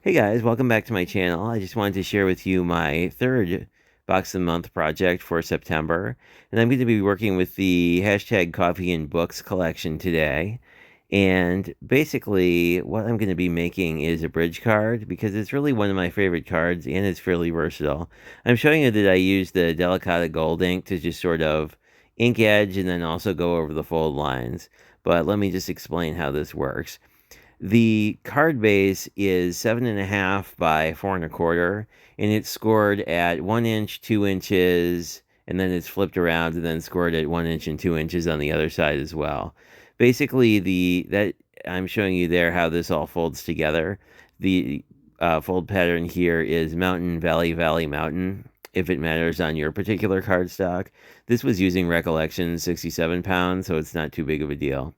Hey guys, welcome back to my channel. I just wanted to share with you my third box of the month project for September. And I'm going to be working with the hashtag Coffee and Books collection today. And basically, what I'm going to be making is a bridge card because it's really one of my favorite cards and it's fairly versatile. I'm showing you that I use the Delicata Gold ink to just sort of ink edge and then also go over the fold lines. But let me just explain how this works. The card base is 7.5 by 4.25, and it's scored at 1 inch, 2 inches, and then it's flipped around and then scored at 1 inch and 2 inches on the other side as well. Basically, the that I'm showing you there how this all folds together. The fold pattern here is mountain, valley, valley, mountain. If it matters on your particular cardstock, this was using Recollection 67 pounds, so it's not too big of a deal.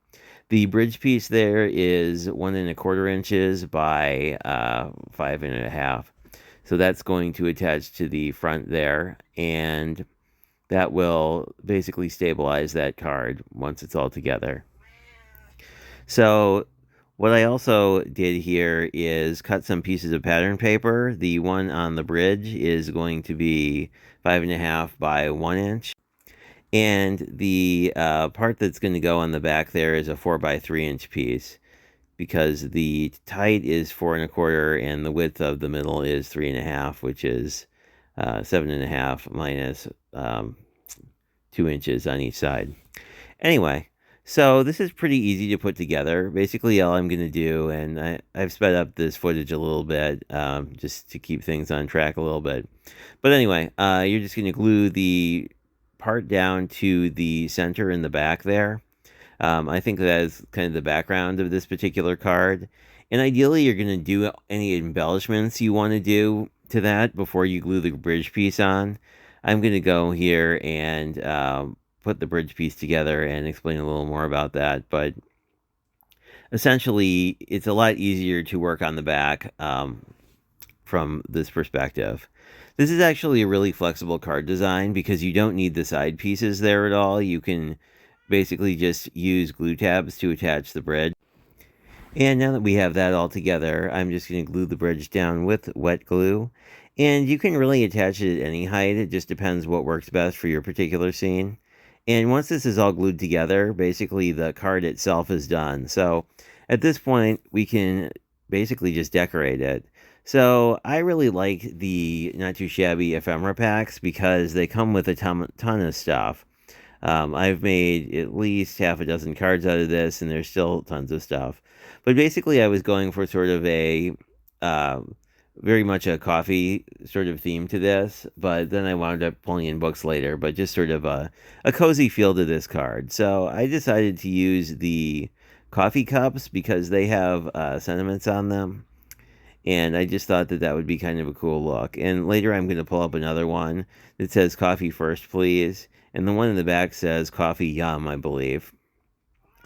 The bridge piece there is 1 1/4 inches by 5.5. So that's going to attach to the front there, and that will basically stabilize that card once it's all together. So what I also did here is cut some pieces of pattern paper. The one on the bridge is going to be 5.5 by 1 inch. And the part that's going to go on the back there is a 4 by 3 inch piece because the height is 4.25 and the width of the middle is 3.5, which is 7.5 minus 2 inches on each side. Anyway, so this is pretty easy to put together. Basically, all I'm going to do, and I've sped up this footage a little bit just to keep things on track a little bit. But anyway, you're just going to glue the part down to the center in the back there. I think that is kind of the background of this particular card. And ideally, you're going to do any embellishments you want to do to that before you glue the bridge piece on. I'm going to go here and put the bridge piece together and explain a little more about that. But essentially, it's a lot easier to work on the back from this perspective. This is actually a really flexible card design because you don't need the side pieces there at all. You can basically just use glue tabs to attach the bridge. And now that we have that all together, I'm just going to glue the bridge down with wet glue. And you can really attach it at any height. It just depends what works best for your particular scene. And once this is all glued together, basically the card itself is done. So at this point, we can basically just decorate it. So I really like the Not Too Shabby ephemera packs because they come with a ton of stuff. I've made at least half a dozen cards out of this, and there's still tons of stuff. But basically, I was going for sort of a uh, very much a coffee sort of theme to this, but then I wound up pulling in books later, but just sort of a cozy feel to this card. So I decided to use the coffee cups because they have sentiments on them. And I just thought that that would be kind of a cool look. And later I'm going to pull up another one that says coffee first, please. And the one in the back says coffee yum, I believe.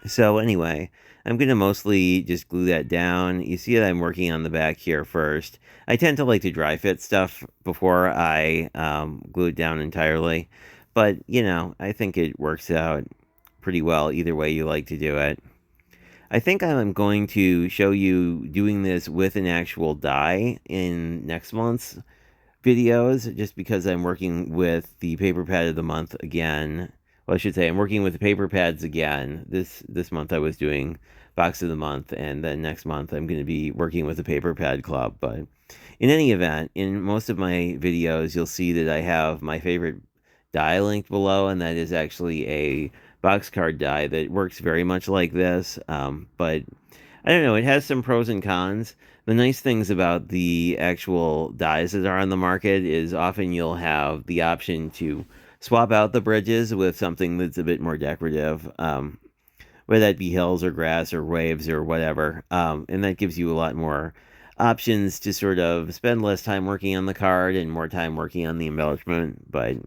So anyway, I'm going to mostly just glue that down. You see that I'm working on the back here first. I tend to like to dry fit stuff before I glue it down entirely. But, you know, I think it works out pretty well either way you like to do it. I think I'm going to show you doing this with an actual die in next month's videos, just because I'm working with the paper pad of the month again. Well, I should say I'm working with the paper pads again. This month I was doing box of the month, and then next month I'm going to be working with the paper pad club. But in any event, in most of my videos, you'll see that I have my favorite die linked below, and that is actually a boxcard die that works very much like this. But I don't know, it has some pros and cons. The nice things about the actual dies that are on the market is often you'll have the option to swap out the bridges with something that's a bit more decorative, whether that be hills or grass or waves or whatever. And that gives you a lot more options to sort of spend less time working on the card and more time working on the embellishment. But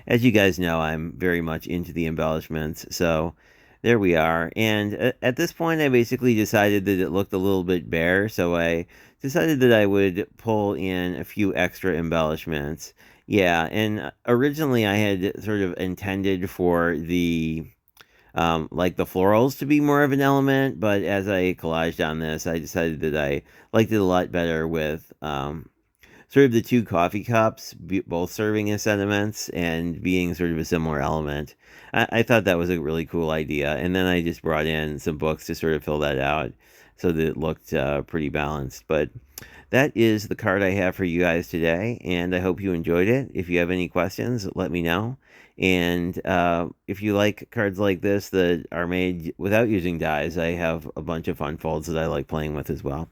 as you guys know, I'm very much into the embellishments, so there we are. And at this point, I basically decided that it looked a little bit bare, so I decided that I would pull in a few extra embellishments. Yeah, and originally I had sort of intended for the like the florals to be more of an element, but as I collaged on this, I decided that I liked it a lot better with sort of the two coffee cups, both serving as sediments and being sort of a similar element. I thought that was a really cool idea, and then I just brought in some books to sort of fill that out so that it looked pretty balanced. But that is the card I have for you guys today, and I hope you enjoyed it. If you have any questions, let me know. And if you like cards like this that are made without using dies, I have a bunch of fun folds that I like playing with as well.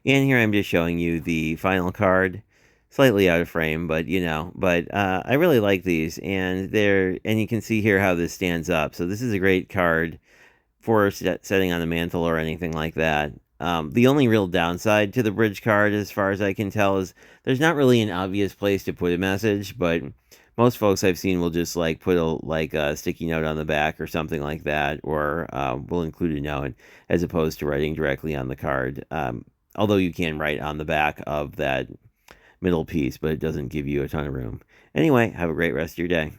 And here I'm just showing you the final card, slightly out of frame, but I really like these, and you can see here how this stands up. So this is a great card for setting on a mantle or anything like that. The only real downside to the bridge card, as far as I can tell, is there's not really an obvious place to put a message, but most folks I've seen will just like put a sticky note on the back or something like that, or will include a note as opposed to writing directly on the card. Although you can write on the back of that middle piece, but it doesn't give you a ton of room. Anyway, have a great rest of your day.